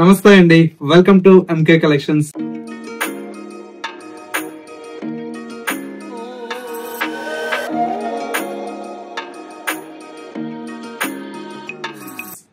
నమస్తే అండి, welcome to MK collections.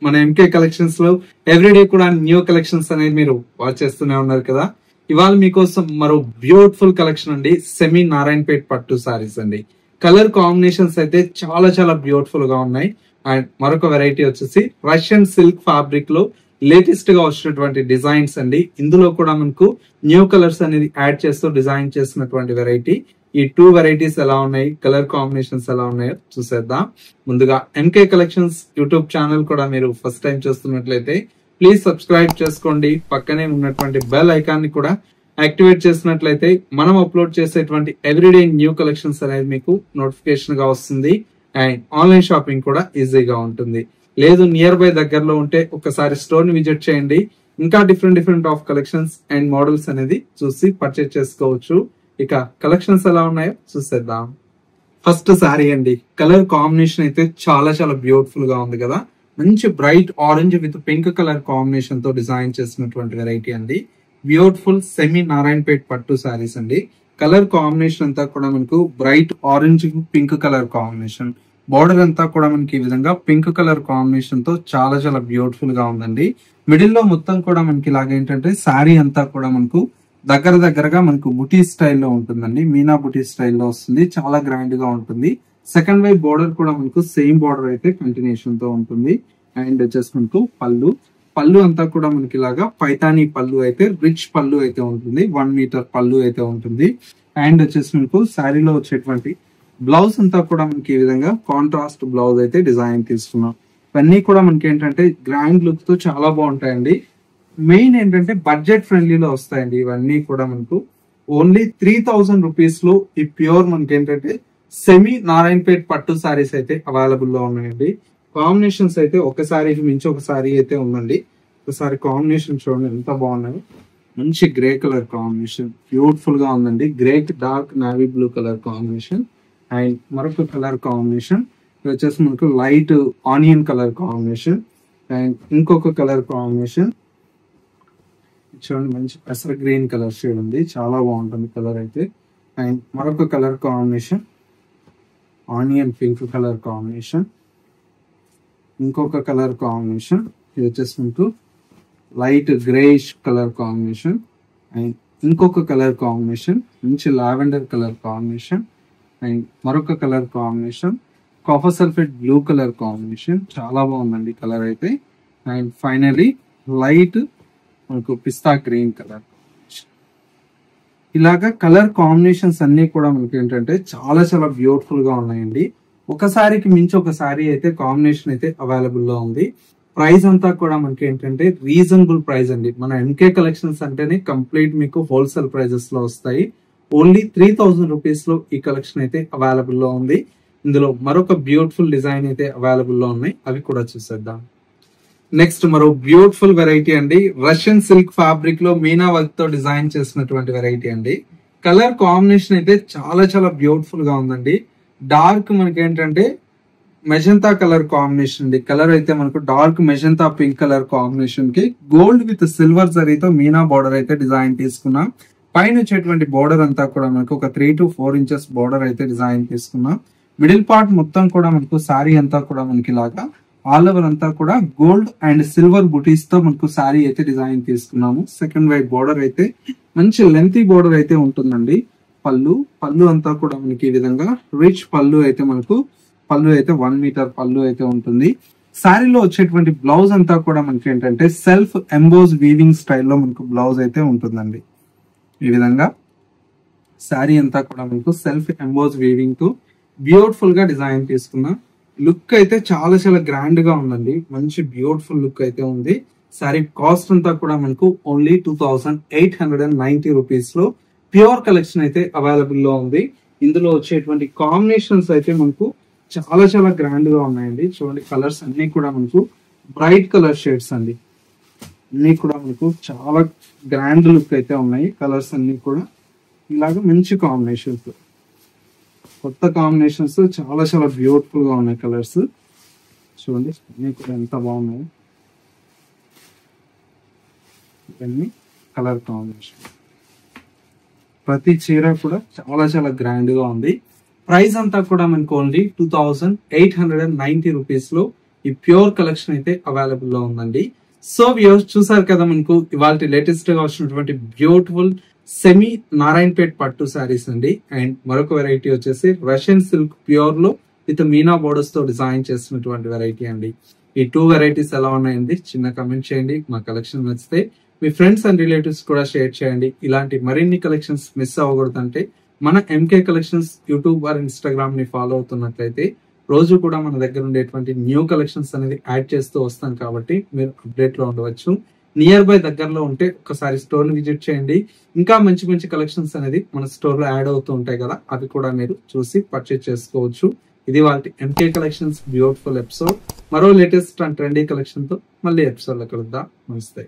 మన ఎంకే కలెక్షన్స్ లో ఎవ్రీడే కూడా న్యూ కలెక్షన్స్ అనేది మీరు వాచ్ చేస్తూనే ఉన్నారు కదా. ఇవాళ మీకోసం మరో బ్యూటిఫుల్ కలెక్షన్ అండి, సెమీ నారాయణపేట్ పట్టు సారీస్ అండి. కలర్ కాంబినేషన్స్ అయితే చాలా చాలా బ్యూటిఫుల్ గా ఉన్నాయి. అండ్ మరొక వెరైటీ వచ్చేసి రష్యన్ సిల్క్ ఫ్యాబ్రిక్ లో లేటెస్ట్ గా వచ్చినటువంటి డిజైన్స్ అండి. ఇందులో కూడా మనకు న్యూ కలర్స్ అనేది యాడ్ చేస్తూ డిజైన్ చేసినటువంటి వెరైటీ. ఈ టూ వెరైటీస్ ఎలా ఉన్నాయి, కలర్ కాంబినేషన్స్ ఎలా ఉన్నాయో చూసేద్దాం. ముందుగా ఎంకే కలెక్షన్స్ యూట్యూబ్ ఛానల్ కూడా మీరు ఫస్ట్ టైం చూస్తున్నట్లయితే ప్లీజ్ సబ్స్క్రైబ్ చేసుకోండి. పక్కనే ఉన్నటువంటి బెల్ ఐకాన్ ని కూడా యాక్టివేట్ చేసినట్లయితే మనం అప్లోడ్ చేసేటువంటి ఎవ్రీడే న్యూ కలెక్షన్స్ అనేది మీకు నోటిఫికేషన్ గా వస్తుంది. అండ్ ఆన్లైన్ షాపింగ్ కూడా ఈజీగా ఉంటుంది. లేదు నియర్ బై దగ్గరలో ఉంటే ఒకసారి స్టోర్ ని విజిట్ చేయండి. ఇంకా different of collections and models అనేది చూసి పర్చేజ్ చేసుకోవచ్చు. ఇక కలెక్షన్స్ ఎలా ఉన్నాయో చూసేద్దాం. ఫస్ట్ సారీ అండి, కలర్ కాంబినేషన్ అయితే చాలా చాలా బ్యూటిఫుల్ గా ఉంది కదా. మంచి bright orange with pink colour combination తో డిజైన్ చేసినటువంటి వెరైటీ అండి. బ్యూటిఫుల్ సెమీ నారాయణపేట్ పట్టు సారీస్ అండి. కలర్ కాంబినేషన్ అంతా కూడా మనకు bright orange pink colour combination. Border అంతా కూడా మనకి ఈ విధంగా పింక్ కలర్ కాంబినేషన్ తో చాలా చాలా బ్యూటిఫుల్ గా ఉందండి. మిడిల్ లో మొత్తం కూడా మనకి ఇలాగ ఏంటంటే శారీ అంతా కూడా మనకు దగ్గరగా మనకు బుటీ స్టైల్లో ఉంటుందండి. మీనా బుటీ స్టైల్లో వస్తుంది, చాలా గ్రాండ్ గా ఉంటుంది. సెకండ్ వైపు బోర్డర్ కూడా మనకు సేమ్ బోర్డర్ అయితే కంటిన్యూషన్ తో ఉంటుంది. అండ్ వచ్చేసి మనకు పళ్ళు అంతా కూడా మనకి ఇలాగా పైతానీ పళ్ళు అయితే రిచ్ పళ్ళు అయితే ఉంటుంది. 1 మీటర్ పళ్ళు అయితే ఉంటుంది. అండ్ వచ్చేసి మనకు శారీలో వచ్చేటువంటి బ్లౌజ్ అంతా కూడా మనకి ఈ విధంగా కాంట్రాస్ట్ బ్లౌజ్ అయితే డిజైన్ తీసుకున్నాం. ఇవన్నీ కూడా మనకి ఏంటంటే గ్రాండ్ లుక్ తో చాలా బాగుంటాయండి. మెయిన్ ఏంటంటే బడ్జెట్ ఫ్రెండ్లీలో వస్తాయండి. ఇవన్నీ కూడా మనకు ఓన్లీ 3000 రూపీస్ లో ఈ ప్యూర్ మనకి ఏంటంటే సెమీ నారాయణపేట్ పట్టు సారీస్ అయితే అవైలబుల్ లో ఉన్నాయండి. కాంబినేషన్స్ అయితే ఒక సారీకి మించి ఒక సారీ అయితే ఉందండి. ఒకసారి కాంబినేషన్ చూడండి ఎంత బాగున్నాయో. మంచి గ్రే కలర్ కాంబినేషన్ బ్యూటిఫుల్ గా ఉందండి. Grey dark navy blue colour combination. And మరొక కలర్ కాంబినేషన్ వచ్చేసి మనకు light onion colour combination. And ఇంకొక కలర్ కాంబినేషన్ చూడండి, మంచి పెసర గ్రీన్ కలర్ షేడ్ ఉంది, చాలా బాగుంటుంది కలర్ అయితే. అండ్ మరొక colour combination onion pink colour combination. ఇంకొక కలర్ కాంబినేషన్ ఇది వచ్చేసి మనకు light greyish colour combination. And ఇంకొక కలర్ కాంబినేషన్ మంచి లావెండర్ కలర్ కాంబినేషన్. అండ్ మరొక colour combination copper sulphate blue colour combination, చాలా బాగుందండి కలర్ అయితే. అండ్ ఫైనలీ లైట్ మనకు పిస్తా గ్రీన్ కలర్. ఇలాగా కలర్ కాంబినేషన్స్ అన్ని కూడా మనకి ఏంటంటే చాలా చాలా బ్యూటిఫుల్ గా ఉన్నాయండి. ఒకసారికి మించి ఒక సారీ అయితే కాంబినేషన్ అయితే అవైలబుల్ లో ఉంది. ప్రైస్ అంతా కూడా మనకి ఏంటంటే రీజనబుల్ ప్రైస్ అండి. మన ఎంకే కలెక్షన్స్ అంటేనే కంప్లీట్ మీకు హోల్సేల్ ప్రైజెస్ లో వస్తాయి. ఓన్లీ 3000 రూపీస్ లో ఈ కలెక్షన్ అయితే అవైలబుల్ లో ఉంది. ఇందులో మరొక బ్యూటిఫుల్ డిజైన్ అయితే అవైలబుల్ లో ఉన్నాయి, అవి కూడా చూసేద్దాం. నెక్స్ట్ మరో బ్యూటిఫుల్ వెరైటీ అండి, రష్యన్ సిల్క్ ఫ్యాబ్రిక్ లో మీనా వర్క్ తో డిజైన్ చేసినటువంటి వెరైటీ అండి. కలర్ కాంబినేషన్ అయితే చాలా చాలా బ్యూటిఫుల్ గా ఉందండి. డార్క్ మనకి ఏంటంటే మెజంతా కలర్ కాంబినేషన్ అండి. కలర్ అయితే మనకు dark magenta pink colour combination కి గోల్డ్ విత్ సిల్వర్ జరీతో మీనా బోర్డర్ అయితే డిజైన్ తీసుకున్నాం. పైన వచ్చేటువంటి బోర్డర్ అంతా కూడా మనకు ఒక 3 to 4 ఇంచెస్ బోర్డర్ అయితే డిజైన్ తీసుకున్నాం. మిడిల్ పార్ట్ మొత్తం కూడా మనకు సారీ అంతా కూడా మనకి ఇలాగా ఆల్ ఓవర్ అంతా కూడా గోల్డ్ అండ్ సిల్వర్ బుటీస్ తో మనకు సారీ అయితే డిజైన్ తీసుకున్నాము. సెకండ్ వైపు బోర్డర్ అయితే మంచి లెంతీ బోర్డర్ అయితే ఉంటుందండి. పళ్ళు అంతా కూడా మనకి ఈ విధంగా రిచ్ పళ్ళు అయితే మనకు 1 మీటర్ పళ్ళు అయితే ఉంటుంది. శారీలో వచ్చేటువంటి బ్లౌజ్ అంతా కూడా మనకి ఏంటంటే సెల్ఫ్ ఎంబోజ్ వీవింగ్ స్టైల్లో మనకు బ్లౌజ్ అయితే ఉంటుందండి. ఈ విధంగా శారీ అంతా కూడా మనకు సెల్ఫ్ ఎంబోజ్ వీవింగ్ తో బ్యూటిఫుల్ గా డిజైన్ తీసుకున్న లుక్ అయితే చాలా చాలా గ్రాండ్ గా ఉందండి. మంచి బ్యూటిఫుల్ లుక్ అయితే ఉంది. శారీ కాస్ట్ అంతా కూడా మనకు ఓన్లీ 2890 రూపీస్ లో ప్యూర్ కలెక్షన్ అయితే అవైలబుల్ లో ఉంది. ఇందులో వచ్చేటువంటి కాంబినేషన్స్ అయితే మనకు చాలా చాలా గ్రాండ్ గా ఉన్నాయండి. చూడండి కలర్స్ అన్ని కూడా మనకు బ్రైట్ కలర్ షేడ్స్ అండి. అన్ని కూడా మనకు చాలా గ్రాండ్ లుక్ అయితే ఉన్నాయి. కలర్స్ అన్ని కూడా ఇలాగ మంచి కాంబినేషన్స్, కొత్త కాంబినేషన్స్ చాలా చాలా బ్యూటిఫుల్ గా ఉన్నాయి కలర్స్. చూడండి అన్ని కూడా ఎంత బాగున్నాయి. ఇవన్నీ కలర్ కాంబినేషన్. ప్రతి చీర కూడా చాలా చాలా గ్రాండ్ గా ఉంది. ప్రైస్ అంతా కూడా మనకు ఓన్లీ 2890 రూపీస్ లో ఈ ప్యూర్ కలెక్షన్ అయితే అవైలబుల్ లో ఉందండి. సో వ్యూవర్స్ చూసారు కదా, మనకు ఇవాళ లేటెస్ట్ గా వచ్చినటువంటి బ్యూటిఫుల్ సెమీ నారాయణపేట్ పట్టు శారీస్ అండి. అండ్ మరొక వెరైటీ వచ్చేసి రష్యన్ సిల్క్ ప్యూర్ లో విత్ మీనా బోర్డర్స్ తో డిజైన్ చేసినటువంటి వెరైటీ అండి. ఈ 2 వెరైటీస్ ఎలా ఉన్నాయండి చిన్న కమెంట్ చేయండి. మా కలెక్షన్ నచ్చితే మీ ఫ్రెండ్స్ అండ్ రిలేటివ్స్ కూడా షేర్ చేయండి. ఇలాంటి మరిన్ని కలెక్షన్స్ మిస్ అవ్వకూడదంటే మన MK collections YouTube or Instagram ని ఫాలో అవుతున్నట్లయితే రోజు కూడా మన దగ్గర ఉండేటువంటి న్యూ కలెక్షన్స్ అనేది యాడ్ చేస్తూ వస్తాం కాబట్టి మీరు అప్డేట్ లో ఉండవచ్చు. నియర్ బై దగ్గరలో ఉంటే ఒకసారి స్టోర్ ని విజిట్ చేయండి. ఇంకా మంచి మంచి కలెక్షన్స్ అనేది మన స్టోర్ లో యాడ్ అవుతూ ఉంటాయి కదా, అవి కూడా మీరు చూసి పర్చేజ్ చేసుకోవచ్చు. ఇది వాళ్ళ ఎంకే కలెక్షన్స్ బ్యూటిఫుల్ ఎపిసోడ్. మరో లేటెస్ట్ అండ్ ట్రెండీ కలెక్షన్ తో మళ్ళీ ఎపిసోడ్ లో కలుద్దాం. నమస్తే.